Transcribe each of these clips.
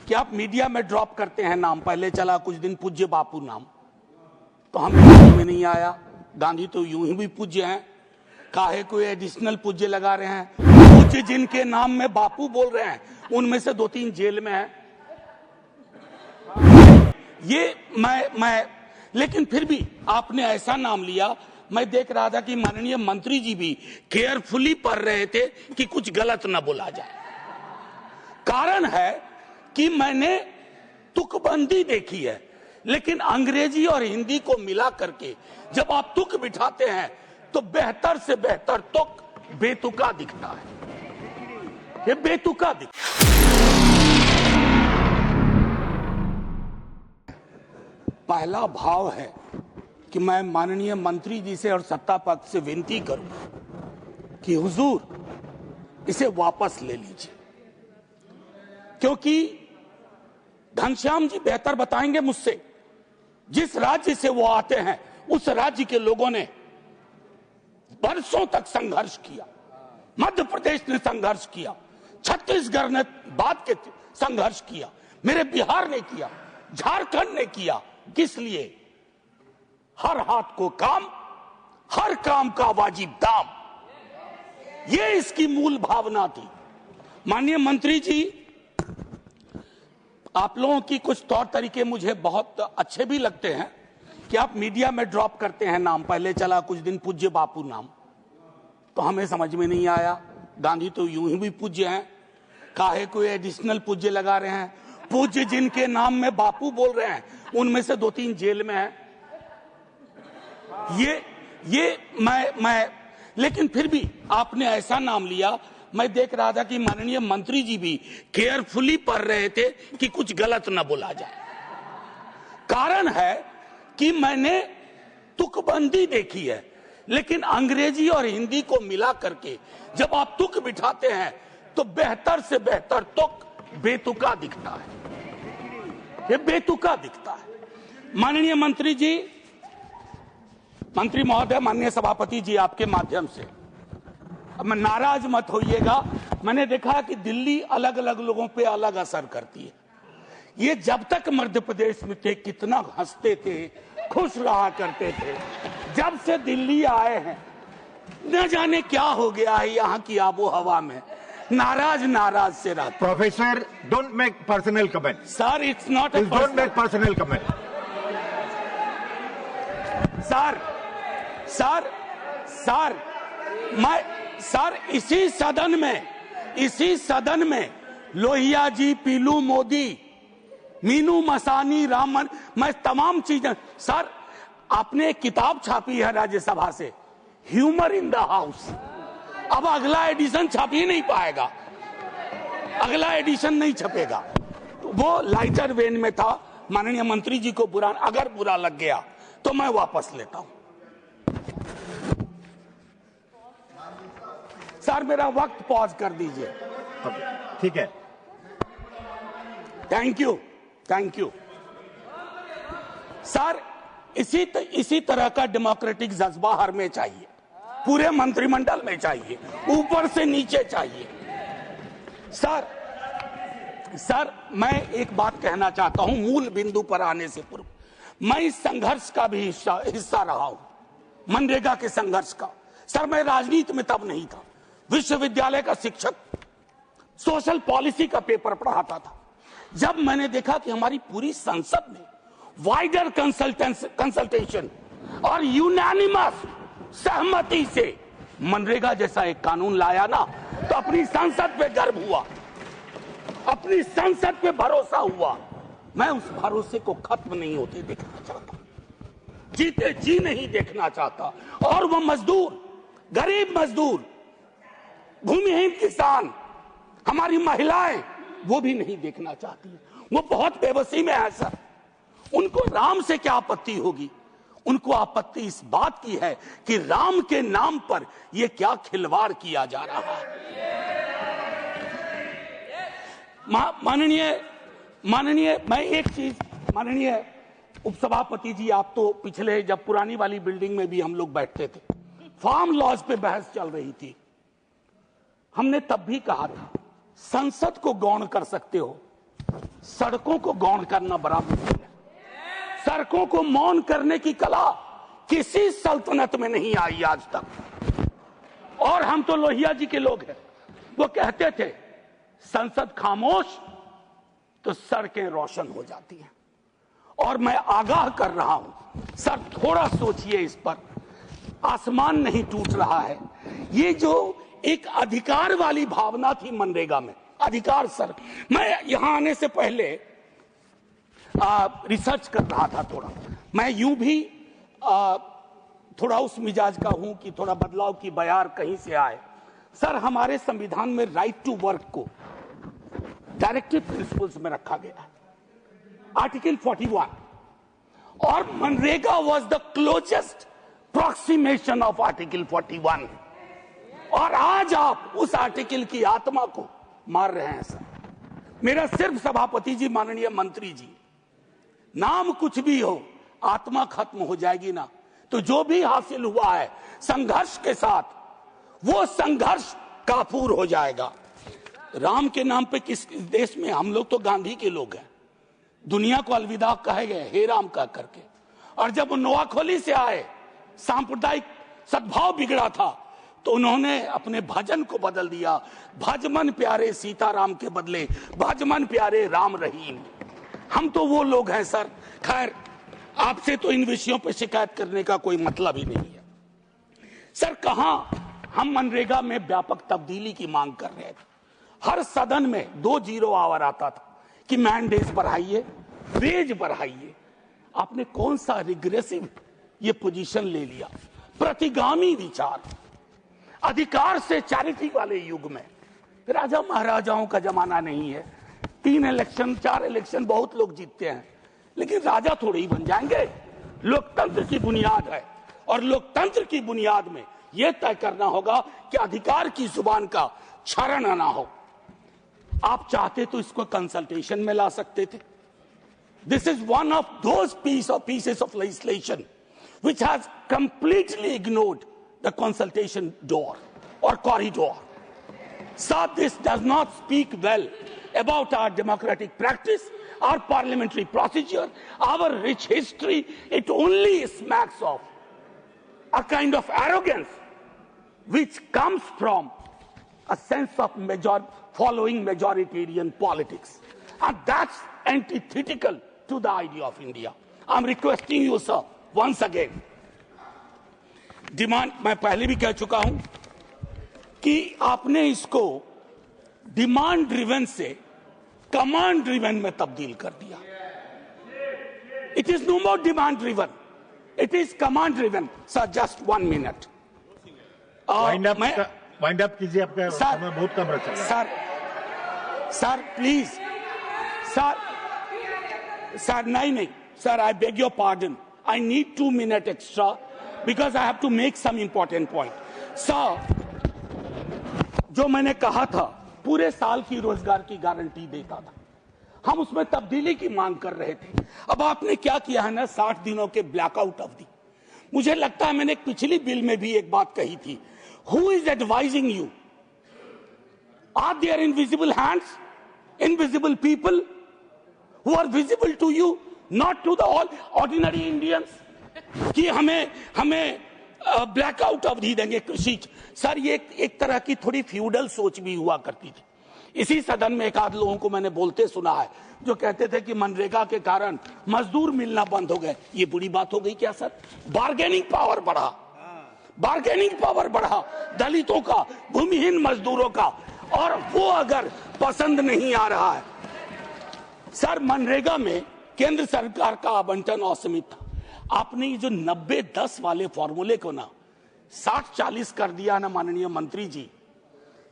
कि आप मीडिया में ड्रॉप करते हैं नाम, पहले चला कुछ दिन पूज्य बापू नाम, तो हमें समझ में नहीं आया। गांधी तो यूं ही भी पूज्य हैं, काहे कोई एडिशनल पूज्य लगा रहे हैं। पूज्य जिनके नाम में बापू बोल रहे हैं उनमें से 2-3 जेल में हैं। ये मैं लेकिन फिर भी आपने ऐसा नाम लिया। मैं देख रहा था कि माननीय मंत्री जी भी केयरफुली पढ़ रहे थे कि कुछ गलत ना बोला जाए। कारण है कि मैंने तुकबंदी देखी है, लेकिन अंग्रेजी और हिंदी को मिला करके जब आप तुक बिठाते हैं तो बेहतर से बेहतर तुक बेतुका दिखता है। ये बेतुका दिखता है। पहला भाव है कि मैं माननीय मंत्री जी से और सत्ता पक्ष से विनती करूं कि हुजूर इसे वापस ले लीजिए, क्योंकि घनश्याम जी बेहतर बताएंगे मुझसे। जिस राज्य से वो आते हैं उस राज्य के लोगों ने बरसों तक संघर्ष किया। मध्य प्रदेश ने संघर्ष किया, छत्तीसगढ़ ने बाद के संघर्ष किया, मेरे बिहार ने किया, झारखंड ने किया। किस लिए? हर हाथ को काम, हर काम का वाजिब दाम, ये इसकी मूल भावना थी। माननीय मंत्री जी, आप लोगों की कुछ तौर तरीके मुझे बहुत अच्छे भी लगते हैं कि आप मीडिया में ड्रॉप करते हैं नाम, पहले चला कुछ दिन पूज्य बापू नाम, तो हमें समझ में नहीं आया। गांधी तो यूं ही भी पूज्य हैं, काहे कोई एडिशनल पूज्य लगा रहे हैं। पूज्य जिनके नाम में बापू बोल रहे हैं उनमें से 2-3 जेल में हैं। ये मैं लेकिन फिर भी आपने ऐसा नाम लिया। मैं देख रहा था कि माननीय मंत्री जी भी केयरफुली पढ़ रहे थे कि कुछ गलत ना बोला जाए। कारण है कि मैंने तुकबंदी देखी है, लेकिन अंग्रेजी और हिंदी को मिला करके जब आप तुक बिठाते हैं तो बेहतर से बेहतर तुक बेतुका दिखता है। ये बेतुका दिखता है। माननीय मंत्री जी, मंत्री महोदय, माननीय सभापति जी, आपके माध्यम से अब मैं नाराज मत होइएगा। मैंने देखा कि दिल्ली अलग अलग लोगों पे अलग असर करती है। ये जब तक मध्य प्रदेश में थे कितना हंसते थे, खुश रहा करते थे। जब से दिल्ली आए हैं न जाने क्या हो गया है यहाँ की आबो हवा में, नाराज से रहते। Professor, don't make personal comment. Sir, it's not a don't make personal comment. Sir, इसी सदन में लोहिया जी, पीलू मोदी, मीनू मसानी, रामन, मैं तमाम चीजें। सर, आपने एक किताब छापी है राज्यसभा से, ह्यूमर इन द हाउस। अब अगला एडिशन छप ही नहीं पाएगा, अगला एडिशन नहीं छपेगा। वो लाइटर वेन में था। माननीय मंत्री जी को अगर बुरा लग गया तो मैं वापस लेता हूं। सर, मेरा वक्त पॉज कर दीजिए। ठीक है, थैंक यू सर। इसी तरह का डेमोक्रेटिक जज्बा हर में चाहिए, पूरे मंत्रिमंडल में चाहिए, ऊपर से नीचे चाहिए। सर, मैं एक बात कहना चाहता हूं मूल बिंदु पर आने से पूर्व। मैं इस संघर्ष का भी हिस्सा रहा हूं, मनरेगा के संघर्ष का। सर, मैं राजनीति में तब नहीं था, विश्वविद्यालय का शिक्षक, सोशल पॉलिसी का पेपर पढ़ाता था। जब मैंने देखा कि हमारी पूरी संसद ने वाइडर कंसल्टेशन और यूनानिमस सहमति से मनरेगा जैसा एक कानून लाया ना, तो अपनी संसद पे गर्व हुआ, अपनी संसद पे भरोसा हुआ। मैं उस भरोसे को खत्म नहीं होते देखना चाहता, जीते जी नहीं देखना चाहता। और वो मजदूर, गरीब मजदूर, भूमिहीन किसान, हमारी महिलाएं, वो भी नहीं देखना चाहती। वो बहुत बेबसी में है सर। उनको राम से क्या आपत्ति होगी? उनको आपत्ति इस बात की है कि राम के नाम पर यह क्या खिलवाड़ किया जा रहा है। माननीय मैं एक चीज, माननीय उपसभापति जी, आप तो पिछले जब पुरानी वाली बिल्डिंग में भी हम लोग बैठते थे, फार्म लॉज पे बहस चल रही थी, हमने तब भी कहा था संसद को गौण कर सकते हो, सड़कों को गौण करना बड़ा मुश्किल है। सड़कों को मौन करने की कला किसी सल्तनत में नहीं आई आज तक। और हम तो लोहिया जी के लोग हैं, वो कहते थे संसद खामोश तो सड़कें रोशन हो जाती हैं। और मैं आगाह कर रहा हूं सर, थोड़ा सोचिए इस पर। आसमान नहीं टूट रहा है। ये जो एक अधिकार वाली भावना थी मनरेगा में, अधिकार सर, मैं यहां आने से पहले रिसर्च कर रहा था थोड़ा। मैं यूं भी थोड़ा उस मिजाज का हूं कि थोड़ा बदलाव की बयार कहीं से आए। सर, हमारे संविधान में राइट टू वर्क को डायरेक्टिव प्रिंसिपल्स में रखा गया है, आर्टिकल 41, और MNREGA was the closest approximation of article 41। और आज आप उस आर्टिकल की आत्मा को मार रहे हैं सर। मेरा सिर्फ सभापति जी, माननीय मंत्री जी, नाम कुछ भी हो, आत्मा खत्म हो जाएगी ना, तो जो भी हासिल हुआ है संघर्ष के साथ, वो संघर्ष काफूर हो जाएगा। राम के नाम पे किस देश में, हम लोग तो गांधी के लोग हैं, दुनिया को अलविदा कहे गए हे राम कह करके। और जब नोआखोली से आए, सांप्रदायिक सद्भाव बिगड़ा था, तो उन्होंने अपने भजन को बदल दिया, भजमन प्यारे सीताराम के बदले भजमन प्यारे राम रहीम। हम तो वो लोग हैं सर। खैर, आपसे तो इन विषयों पर शिकायत करने का कोई मतलब ही नहीं है सर। कहां हम मनरेगा में व्यापक तब्दीली की मांग कर रहे थे। हर सदन में 2 जीरो आवर आता था कि मैंडेज बढ़ाइए, वेज बढ़ाइए। आपने कौन सा रिग्रेसिव ये पोजीशन ले लिया, प्रतिगामी विचार, अधिकार से चैरिटी वाले युग में। राजा महाराजाओं का जमाना नहीं है। 3 इलेक्शन 4 इलेक्शन बहुत लोग जीतते हैं, लेकिन राजा थोड़े ही बन जाएंगे। लोकतंत्र की बुनियाद है, और लोकतंत्र की बुनियाद में यह तय करना होगा कि अधिकार की जुबान का क्षरण ना हो। आप चाहते तो इसको कंसल्टेशन में ला सकते थे। This is one of those pieces of legislation which has completely ignored the consultation door or corridor. So this does not speak well about our democratic practice, our parliamentary procedure, our rich history. It only smacks of a kind of arrogance which comes from a sense of following majoritarian politics, and that's antithetical to the idea of India. I'm requesting you, sir, once again, demand, मैं पहले भी कह चुका हूं कि आपने इसको demand driven से कमांड ड्रिवन में तब्दील कर दिया। It is no more demand driven, it is command driven. Sir, just 1 minute. Wind up कीजिए, आपका समय बहुत कम रखा है। सर प्लीज, सर नहीं sir, I beg your pardon, I need 2 minute extra because I have to make some important point. Sir, जो मैंने कहा था पूरे साल की रोजगार की गारंटी देता था, हम उसमें तब्दीली की मांग कर रहे थे। अब आपने क्या किया है ना, 60 दिनों के ब्लैकआउट अवधि। मुझे लगता है मैंने पिछली बिल में भी एक बात कही थी, who is advising you? Are there invisible hands, invisible people who are visible to you, not to the all ordinary Indians, कि हमें ब्लैकआउट अवधि देंगे कृषि। सर, ये एक तरह की थोड़ी फ्यूडल सोच भी हुआ करती थी। इसी सदन में एक आध लोगों को मैंने बोलते सुना है जो कहते थे कि मनरेगा के कारण मजदूर मिलना बंद हो गए। ये बुरी बात हो गई क्या सर? बार्गेनिंग पावर बढ़ा, बार्गेनिंग पावर बढ़ा दलितों का, भूमिहीन मजदूरों का, और वो अगर पसंद नहीं आ रहा है। सर, मनरेगा में केंद्र सरकार का आवंटन असीमित था। आपने ये जो 90-10 वाले फॉर्मूले को ना 60-40 कर दिया ना माननीय मंत्री जी,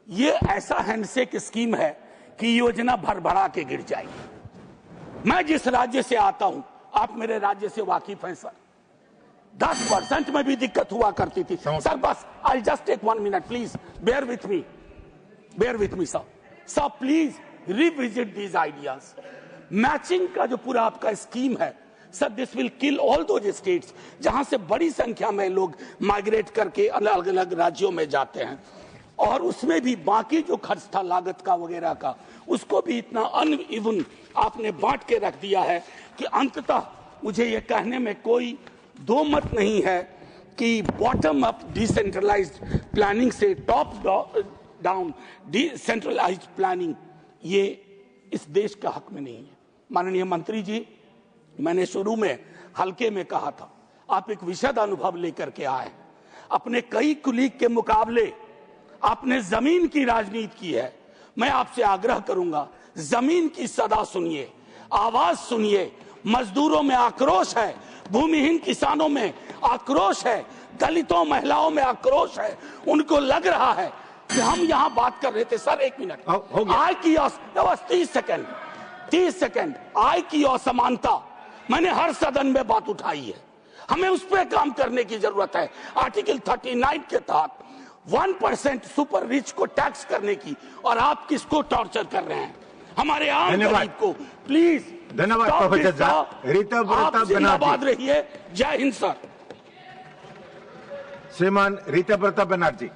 ये ऐसा हैंडशेक स्कीम है कि योजना भर भरा के गिर जाएगी। मैं जिस राज्य से आता हूं, आप मेरे राज्य से वाकिफ हैं सर, 10% में भी दिक्कत हुआ करती थी सर। बस I just take 1 minute please, bear with me sir. Sir please revisit these ideas. Matching का जो पूरा आपका स्कीम है sir, this will kill all those states जहां से बड़ी संख्या में लोग माइग्रेट करके अलग अलग राज्यों में जाते हैं, और उसमें भी बाकी जो खर्च था लागत का वगैरह का, उसको भी इतना अनइवन आपने बांट के रख दिया है कि अंततः मुझे ये कहने में कोई दो मत नहीं है कि बॉटम अप डिसेंट्रलाइज्ड प्लानिंग से टॉप डाउन डिसेंट्रलाइज्ड प्लानिंग ये इस देश का हक में नहीं है। माननीय मंत्री जी, मैंने शुरू में हल्के में कहा था, आप एक विशद अनुभव लेकर के आए। अपने कई कुलीग के मुकाबले आपने जमीन की राजनीति की है। मैं आपसे आग्रह करूंगा, जमीन की सदा सुनिए, आवाज सुनिए। मजदूरों में आक्रोश है, भूमिहीन किसानों में आक्रोश है, दलितों महिलाओं में आक्रोश है। उनको लग रहा है कि हम यहां बात कर रहे थे। सर एक मिनट, आय की 30 सेकंड आय की असमानता मैंने हर सदन में बात उठाई है। हमें उस पर काम करने की जरूरत है। आर्टिकल 39 के तहत 1% सुपर रिच को टैक्स करने की, और आप किसको टॉर्चर कर रहे हैं? हमारे आम गरीब को। प्लीज धन्यवाद प्रोफेसर झा। ऋतव्रता बनर्जी रहिए। जय हिंद सर। श्रीमान ऋतव्रता बनर्जी।